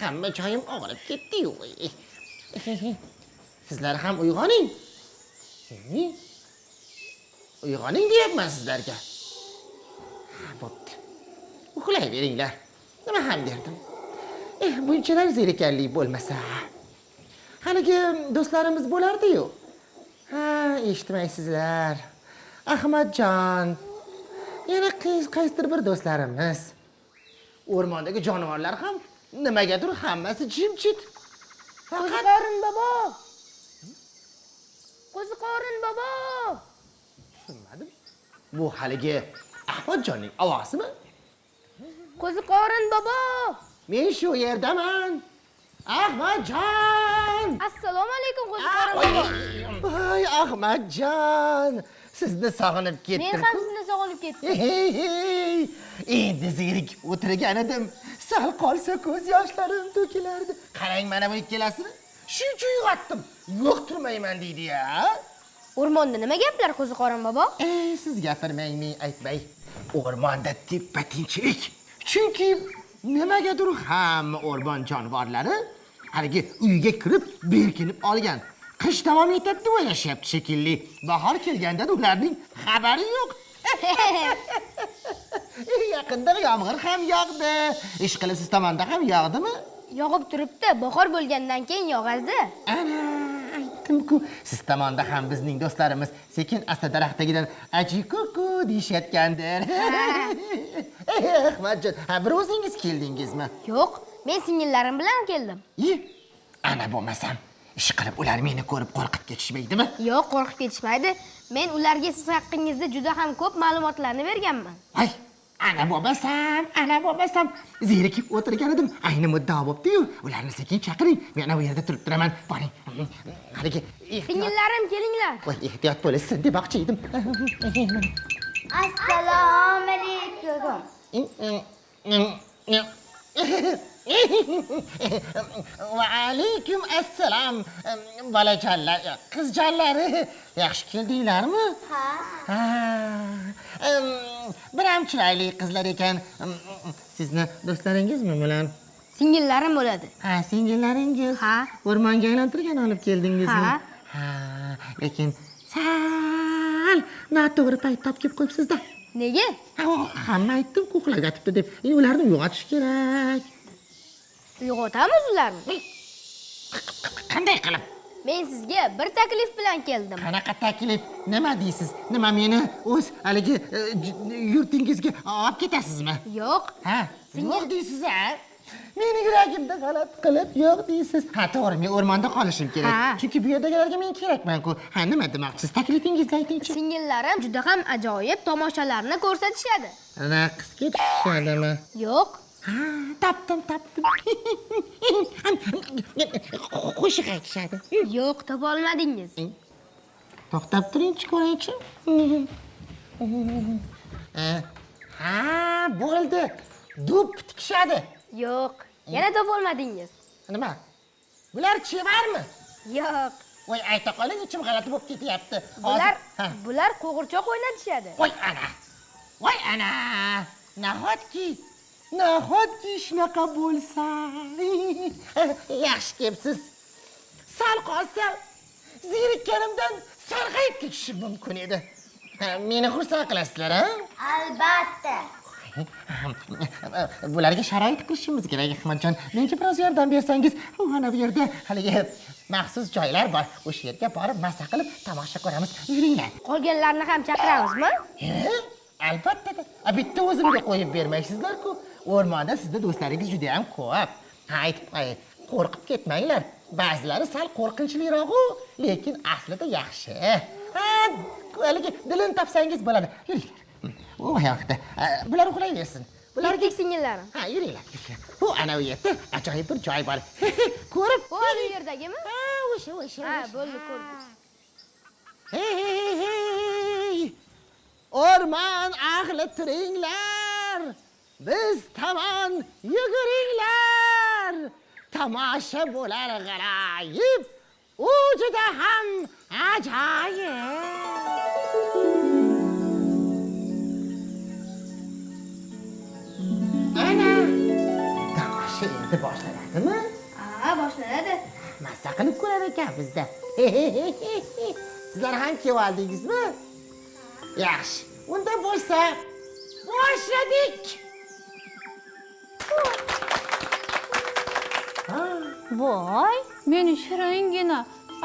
Hamma joyim og'rib ketdi-yu. Sizlar ham uyg'oning. Uyg'oning deyapman sizlarga. Bo'pti. Uxlayveringlar. Nima ham derdim. Bunchalar zerikarli bo'lmasa. Haligi do'stlarimiz bo'lardi-yu. Eshitmaysizlar. Ahmadjon. Yana qaysidir bir do'stlarimiz. O'rmondagi jonivorlar ham nimagadir hammasi jimjit. Qo'ziqorin bobo. Qo'ziqorin bobo. Tushunmadim. Bu haligi Ahmadjonning ovozimi? Qo'ziqorin bobo. Men shu yerdaman. Ahmadjon! Assalomu alaykum Qo'ziqorin bobo. Voy Ahmadjon, sizni sog'inib ketdim. Men ham sizni sog'inib ketdim. Endi zerikib o'tirgan edim. Sal qolsa ko'z yoshlarim to'kilardi. Qarang mana bu ikkalasini. Shuncha uyg'otdim. Yo'q turmayman deydi-ya. O'rmonda nima gaplar Qo'ziqorin bobo? Siz gapirmang, men aytmay. O'rmonda teppa-tinchlik. Chunki nimagadir hamma o'rmon jonivorlari haligi uyga kirib berkinib olgan. Qish davom etadi deb o'ylashyapti shekilli. Bahor kelganda ularning xabari yo'q. Yaqinda yomg'ir ham yog'di. Ishqilib siz tomonda ham yog'dimi? Yog'ib turibdi, bahor bo'lgandan keyin yog'adi. Ana, aytdim-ku, siz tomonda ham bizning do'stlarimiz sekin asta daraxtdagidan aji-kuku deyishayotgandir. Ahmadjon, bir o'zingiz keldingizmi? Yo'q, men singillarim bilan keldim. Ana bo'lmasam, ish qilib ular meni ko'rib qo'rqib ketishmaydimi? Yo'q, qo'rqib ketishmaydi. Men ularga siz haqingizda juda ham ko'p ma'lumotlarni berganman. Voy, ana bo'lmasam, zerikib o'tirgan edim. Ayni muddao bo'pti-yu. Ularni sekin chaqiring. Men ana bu yerda turib turaman. Boring. Haligi singillarim kelinglar. Voy, ehtiyot bo'lsin demoqchi edim. Assalomu alaykum. Va alaykum assalom. Bolajonlar, qizjonlari, yaxshi keldinglarmi? Ha. Biram chiroyli qizlar ekan. Sizni do'stlaringizmi bular? Singillarim bo'ladi. Ha, singillaringiz. Ha. O'rmonga aylantirgan olib keldingizmi? Ha. Lekin sal noto'g'ri payt topib qo'yibsiz-da. Nega? Hamma aytdim-ku uxlab yotibdi deb. Ularni uyg'otish kerak. Uyg'otamiz ularni. Qanday qilib? Men sizga bir taklif bilan keldim. Qanaqa taklif? Nima deysiz? Nima meni o'z haligi yurtingizga olib ketasizmi? Yo'q. Ha, yo'q deysiz, ha? Meni yuragimda g'alati qilib yo'q deysiz. Ha, to'g'ri, men o'rmonda qolishim kerak. Chunki bu yerdagilarga men kerakman-ku. Ha, nima demoqchisiz? Taklifingizni aytingchi. Singillarim juda ham ajoyib tomoshalarni ko'rsatishadi. Raqsga tushadimi? Yo'q. Ha, topdim. Qo'shiq aytishadi. Yo'q, topa olmadingiz. To'xtab turingchi, ko'raychi. Ha, bo'ldi. Dub tikishadi. Yo'q, yana topa olmadingiz. Nima? Bular chevarmi? Yo'q. Voy, ayta qoling, ichim g'alati bo'lib ketyapti. Bular qo'g'irchoq o'ynatishadi. Voy ana. Nahotki shunaqa bo'lsa. Yaxshi kelibsiz. Sal qolsa zerikkanimdan sarg'ayib ketishim mumkin edi. Meni xursand qilasizlar, ha? Albatta. Bularga sharoit qilishimiz kerak, Ahmadjon. Menga biroz yordam bersangiz, mana bu yerda haligi maxsus joylar bor. O'sha yerga borib maza qilib tomosha ko'ramiz. Yuringlar. Qolganlarni ham chaqiramizmi? Albatta. Bitta o'zimga qo'yib bermaysizlar-ku. O'rmonda sizda do'stlaringiz juda ham ko'p. Aytib qo'ying, qo'rqib ketmanglar. Ba'zilari sal qo'rqinchliroq-ku, lekin aslida yaxshi. Haligi dilini topsangiz bo'ladi. Yuringlar. O yoqda. Bular uxlayversin. Bularga singillarim. Ha, yuringlar. Bu ana u yerda ajoyib bir joy bor. Ko'rib? Bu yerdagimi? Ha, o'sha. Ha, bo'ldi, ko'rdik. Hey! O'rmon ahli turinglar. Biz tomon yuguringlar. Tomosha bo'lar g'aroyib. U juda ham ajoyib. Ana ishi endi boshlanadimi? Boshlanadi. Mazza qilib ko'rar ekanmiz-da. Sizlar ham kelib oldingizmi? Yaxshi. Unda bo'lsa, boshladik. Voy, meni shiringina,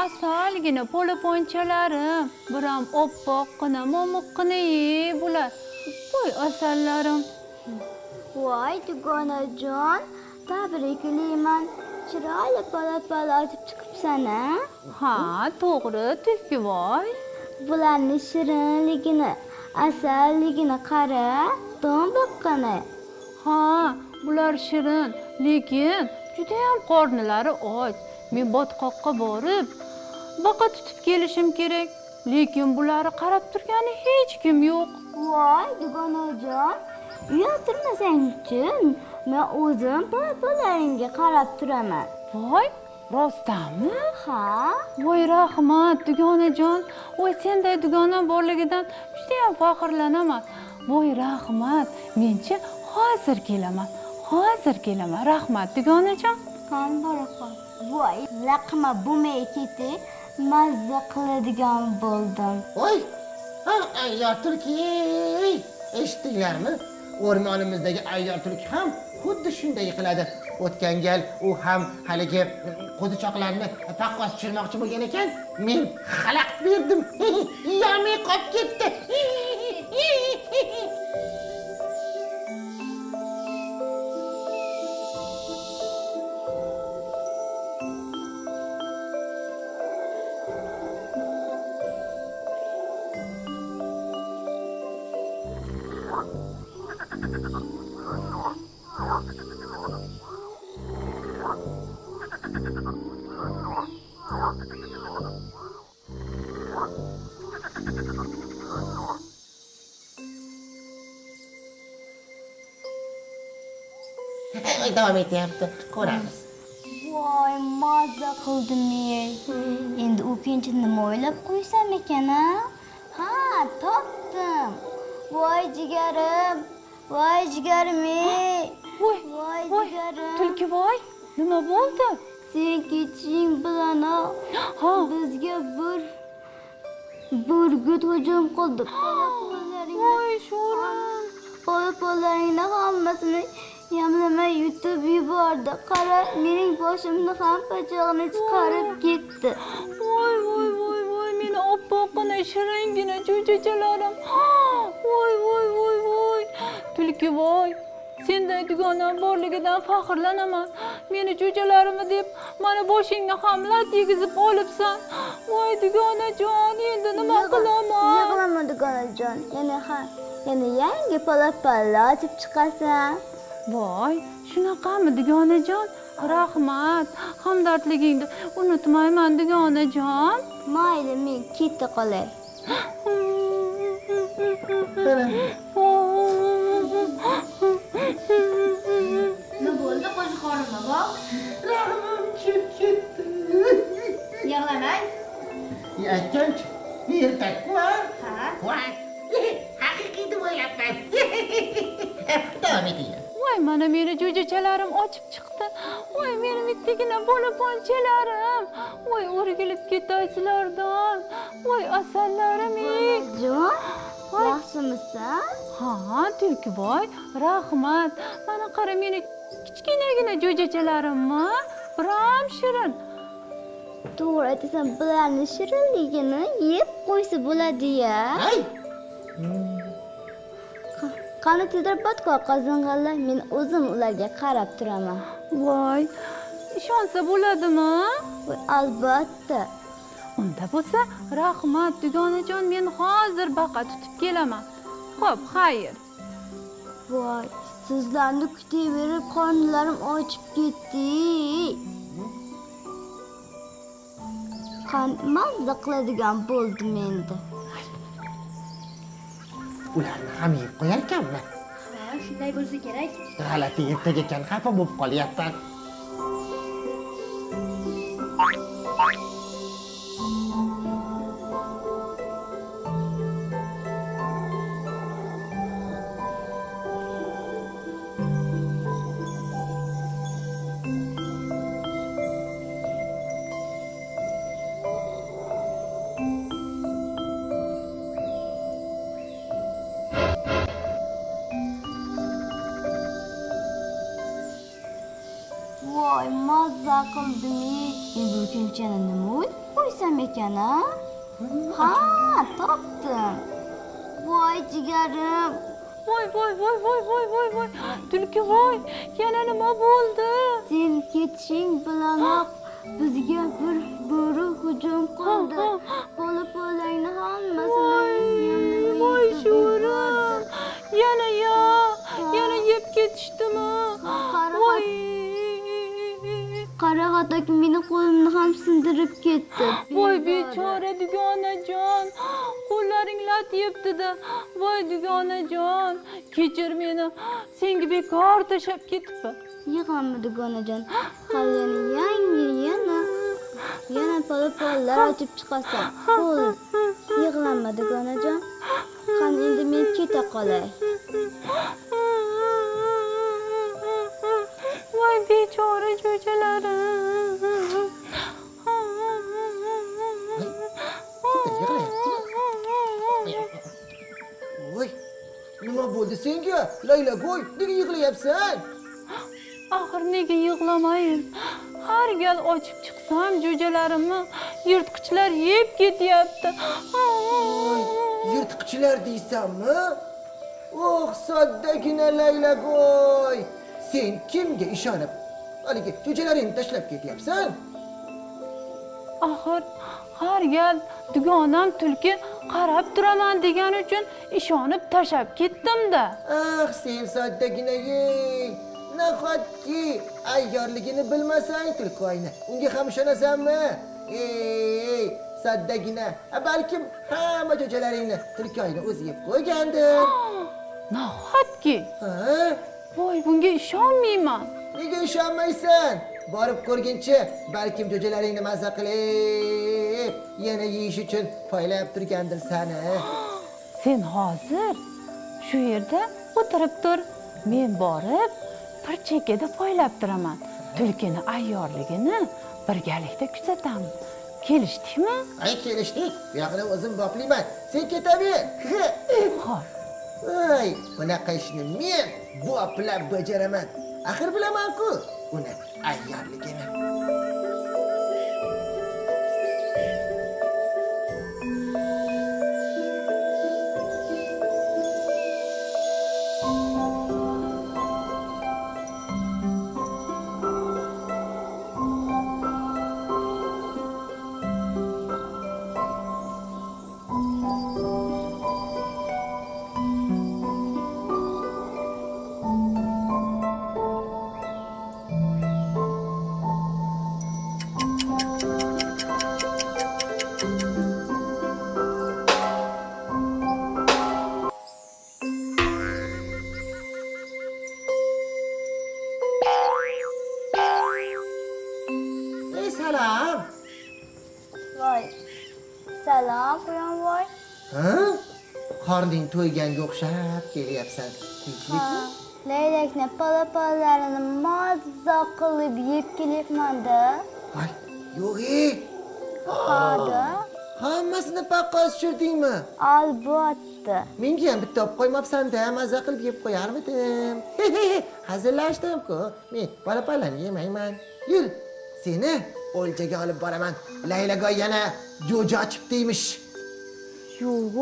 asalgina polaponchalarim, biram oppoqqina, momiqqina bular. Voy asallarim. Voy dugonajon, tabriklayman. Chiroyli pala ochib chiqibsan-a? Ha, to'g'ri, Tulkivoy. Bularning shirinligini, asalligini qara, tombiqqina. Ha, bular shirin, lekin juda ham qornilari och. Men botqoqqa borib, baqa tutib kelishim kerak. Lekin bularni qarab turgani hech kim yo'q. Voy dugonajon, uyaltirmasang-chi, men o'zim palaringga qarab turaman. Voy, rostdanmi? Ha? Voy rahmat, dugonajon. Voy, senday dugonam borligidan juda ham faxrlanaman. Voy rahmat, menchi hozir kelaman. Rahmat, dugonajon. Qani boraxon. Voy, laqma bo'lmay ketib, mazza qiladigan bo'ldim. Voy! Ayyor tulki! Eshitdinglarmi? O'rmonimizdagi ayyor tulki ham xuddi shunday qiladi. O'tgan gal u ham haligi qo'zichoqlarni taqqos tushirmoqchi bo'lgan ekan. Men xalaqit berdim. Yomay qolib ketdi. Davom etyapti. Ko'ramiz. Voy, mazza qildim-ey. Endi o'kinchi nima o'ylab qo'ysam ekan-a? Ha, topdim. Voy jigarim. Voy jigarim-ey. Voy, jigarim. Tulkivoy, nima bo'ldi? Sen ketishing bilan Ha, bizga bir burgut hujum qildi. voy sho'rim. Polaringni hammasini yamlamay yutib yubordi. Qara, mening boshimni ham pachog'ini chiqarib ketdi. Voy, meni oppoqqina, shiringina jo'jachalarim. Voy. Tulkivoy, senday dugonam borligidan faxrlanaman. Meni jo'jalarimni deb mana boshingni ham lat yegizib olibsan. Voy dugonajon, endi nima qilaman? Yig'lama dugonajon. Yana yangi pala ochib chiqasan. Voy, shunaqami dugonajon? Rahmat, hamdardligingni unutmayman dugonajon. Mayli, men keta qolay. Nima bo'ldi qo'ziqorim bobo? Rahmim kelib ketdi. Yig'lamang. Aytganchi, ertak-ku. Ha? Voy! Haqiqiy deb o'ylabman. Davom eting. Voy, mana meni jo'jachalarim ochib chiqdi. Voy, meni mittagina polaponchalarim. Voy, o'rgilib ketaysizlardan. Voy, asallarim-ey. Jon, yaxshimisan? Ha, Tulkivoy, rahmat. Mana qara, meni kichkinagina jo'jachalarimmi? Biram shirin. To'g'ri aytasan, bularning shirinligini yeb qo'ysa bo'ladi-ya. Ay! Qani tezroq botqoqqa zing'irlar, men o'zim ularga qarab turaman. Voy, ishonsa bo'ladimi? Voy, albatta. Unda bo'lsa, rahmat dugonajon, men hozir baqa tutib kelaman. Xo'p, xayr. Voy, sizlarni kutaverib qornlarim ochib ketdi. Mazza qiladigan bo'ldim endi. Ularni ham yeb qo'yar ekanmi? Ha, shunday bo'lsa kerak. G'alati ertak ekan, xafa bo'lib qolyapman. Voy, mazza qildimi. Endi bu ko'kchani nima o'ylab qo'ysam ekan, ha? Ha, topdim. Voy, jigarim. Voy, voy, voy, voy, voy, voy, voy. Tulki voy, yana nima bo'ldi? Sen ketishing bilanoq bizga bir bo'ri hujum qildi. Qo'li-qo'lingni hammasini Voy, sho'rim. Yana yeb ketishdimi? Voy. Qara xatok meni qo'limni ham sindirib ketdi. Voy bechora dugonajon, qo'llaring lat yebdi-da. Voy dugonajon, kechir meni. Senga bekor tashab ketibman. Yig'lama dugonajon. Hali yana pol-pollar ochib chiqasan. Qo'l. Yig'lama dugonajon. Qani endi men keta qolay. Voy bechora jo'jalarim. Voy, nima bo'ldi senga? Laylago'y, nega yig'layapsan? Axir nega yig'lamayin? Har gal ochib chiqsam jo'jalarimni yirtqichlar yeb ketyapti. Yirtqichlar deysanmi? Oh, soddagina Laylago'y. Sen kimga ishonib haligi jo'jalaringni tashlab ketyapsan? Axir har gal dugonam tulki qarab turaman degan uchun ishonib tashab ketdim-da. Ah, sen soddagina yey. Nahotki ayyorligini bilmasang tulkoyni, unga ham ishonasanmi? Ey, soddagina. Balkim hamma jo'jalaringni tulkoyni o'zi yeb qo'ygandir. Nahotki? Ha? Voy, bunga ishonmayman. Nega ishonmaysan? Borib ko'rguncha, balkim jo'jalaringni mazza qilib, yana yeyish uchun poylab turgandir seni. Sen hozir shu yerda o'tirib tur. Men borib bir chekkada poylab turaman. Tulkini ayyorligini birgalikda kuzatamiz. Kelishdikmi? Ay, kelishdik. Bu yoqni o'zim boplayman. Sen ketaver. Xo'p. Voy, bunaqa ishni men boplab bajaraman. Axir bilaman-ku uni ayyorligini. Salom. Voy. Salom, Quyon-voy. Ha? Qorning to'yganga o'xshab kelyapsan. Tinchlikmi? Laylakni pala-palallarini mazza qilib yeb kelyapman-da. Voy, yo'q-ey. Ha-da. Hammasini paqqos tushirdingmi? Albatta. Menga ham bitta olib qo'ymabsan-da, mazza qilib yeb qo'yarmidim. Hazillashdim-ku. Men pala-palani yemayman. Yur, seni o'ljaga olib boraman. Laylago'y yana jo'ja ochibdiymish. Yo'q,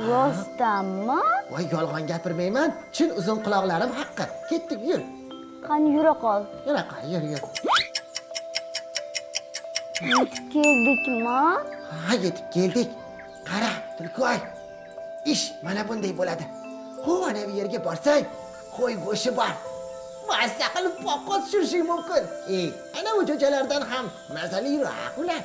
rostdanmi? Voy, yolg'on gapirmayman. Chin uzun quloqlarim haqqi. Ketdik, yur. Qani yura qol. Yura qol, yur. Yetib keldikmi? Ha, yetib keldik. Qara, Tulkoy. Ish mana bunday bo'ladi. Ana bu yerga borsang, qo'y go'shi bor. Mazza qilib paqqos tushirishing mumkin. Ana u jo'jalardan ham mazaliroq ular.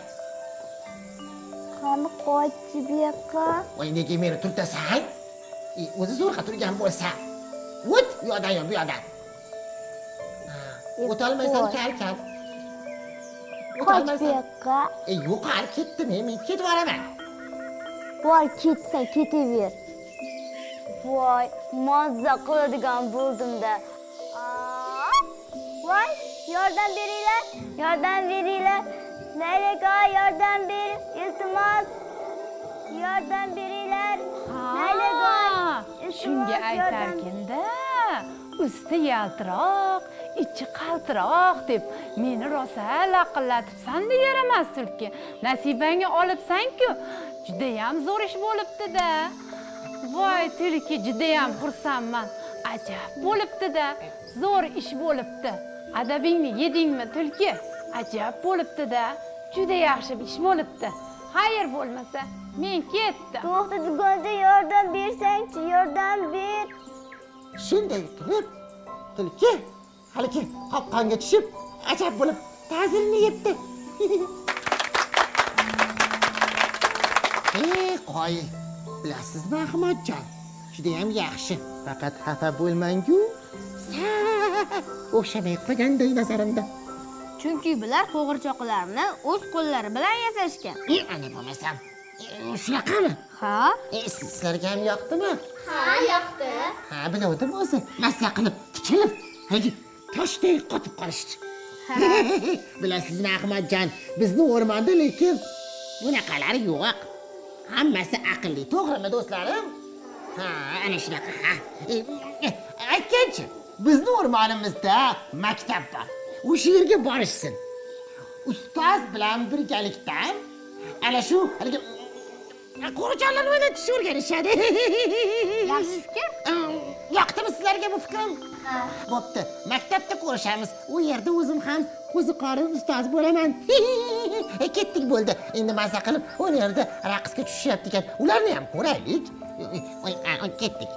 Qani qochchi bu yoqqa. Voy, nega meni turtasan? O'zi zo'rqa turgan bo'lsa. O't, bu yoqdan, bu yoqdan. O'tolmaysan, kal. Qoch bu yoqqa. Yo'qol ketdim, men ketib boraman. Voy, ketsang ketaver. Voy, mazza qiladigan bo'ldim-da. Voy, yordam beringlar. Laylago'y, yordam ber, iltimos. Yordam beringlar. Laylago'y, Shunga aytarkin-da. Usti yaltiroq, ichi qaltiroq deb meni rosa laqillatibsan-da yaramas tulki. Nasibangga olibsan-ku, judayam zo'r ish bo'libdi-da. Voy tulki, judayam xursandman. Ajab bo'libdi-da. Zo'r ish bo'libdi. Adabingni yedingmi tulki? Ajab bo'libdi-da. Juda yaxshi ish bo'libdi. Xayr bo'lmasa, men ketdim. To'xta, dugonda yordam bersang-chi, yordam ber. Shunday qilib, tulki haligi qopqonga tushib, ajab bo'lib ta'zirini yebdi. Qoyil, bilasizmi Ahmadjon? Judayam yaxshi. Faqat xafa bo'lmang-ku. O'xshamay qolganday nazarimda. Chunki bular qo'g'irchoqlarni o'z qo'llari bilan yasashgan. Ana bo'lmasam, shunaqami? Ha? Sizlarga ham yoqdimi? Ha, yoqdi. Ha, biluvdim o'zi. Massa qilib, tikilib, hali toshday qotib qolishdi. Bilasizmi Ahmadjon, bizni o'rmonda lekin bunaqalar yo'q. Hammasi aqlli, to'g'rimi do'stlarim? Ha, ana shunaqa. Aytganchi, bizni o'rmonimizda maktab bor. O'sha yerga borishsin. Ustoz bilan birgalikda ana shu haligi qo'rg'onlarni o'ynatishni o'rganishadi. Yaxshi fikr. Yoqdimi sizlarga bu fikrim? Ha. Bo'pti. Maktabda ko'rishamiz. U yerda o'zim ham qo'ziqorin ustoz bo'laman. Ketdik bo'ldi. Endi mazza qilib, u yerda raqsga tushishyapti ekan. Ularni ham ko'raylik. Ketdik.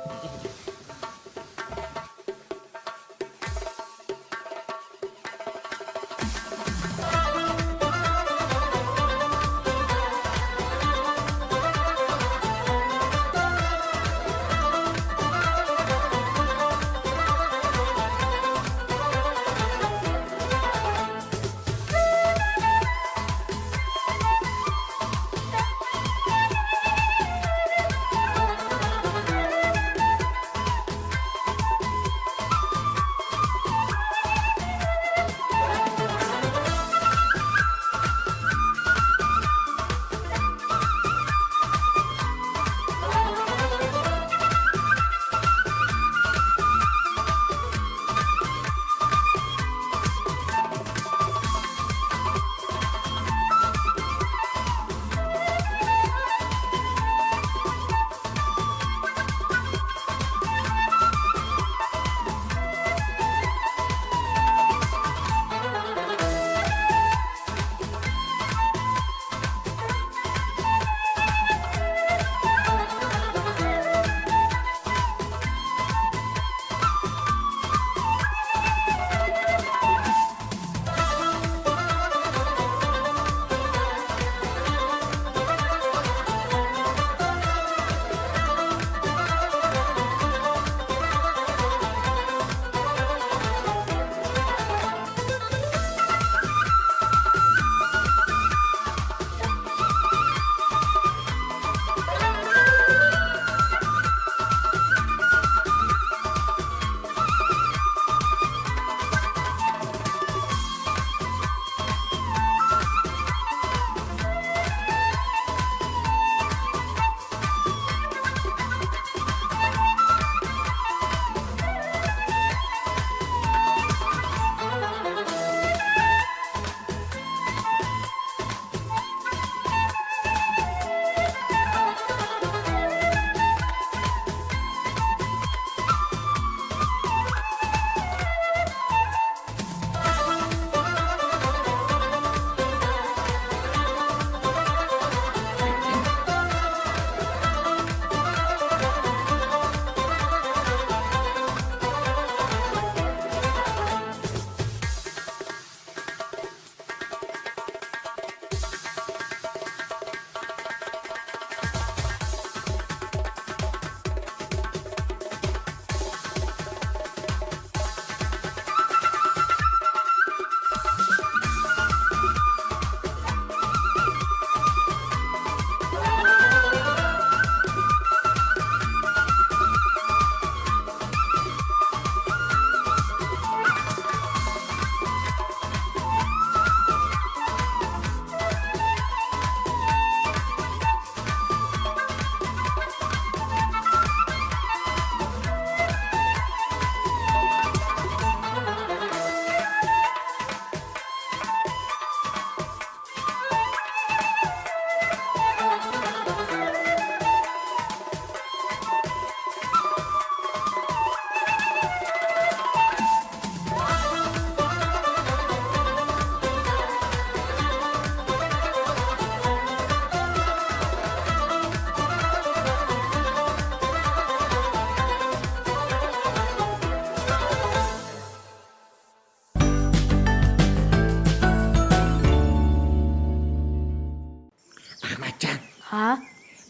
Ha,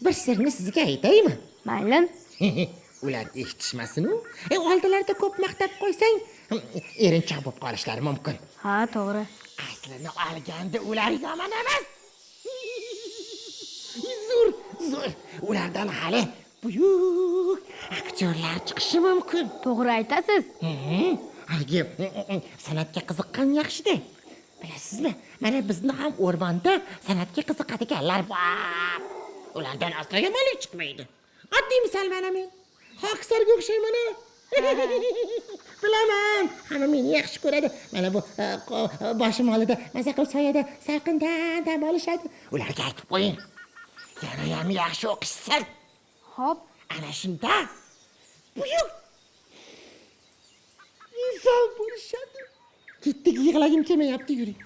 Bir sirni sizga aytaymi? mayli. Ular eshitishmasin-u. Oldilarida ko'p maqtab qo'ysang, erinchoq bo'lib qolishlari mumkin. Ha, to'g'ri. Aslini olganda ular yomon emas. Zo'r. Ulardan hali buyuk aktyorlar chiqishi mumkin. To'g'ri aytasiz. Haligi san'atga qiziqqan yaxshi-da. Bilasizmi? Mana bizni ham o'rmonda san'atga qiziqadiganlar bor. Ulardan aslo yomonlik chiqmaydi. Oddiy misol mana men. Hoksarga o'xshayman. Bilaman, hamma meni yaxshi ko'radi. Mana bu boshim oldida maza qilib soyada salqindan dam olishadi. Ularga aytib qo'ying. Yana ham yaxshi o'qishsin. Xo'p, Ana shunda buyuk inson bo'lishadi. Ketdik, yig'lagim kelmayapti, yuring.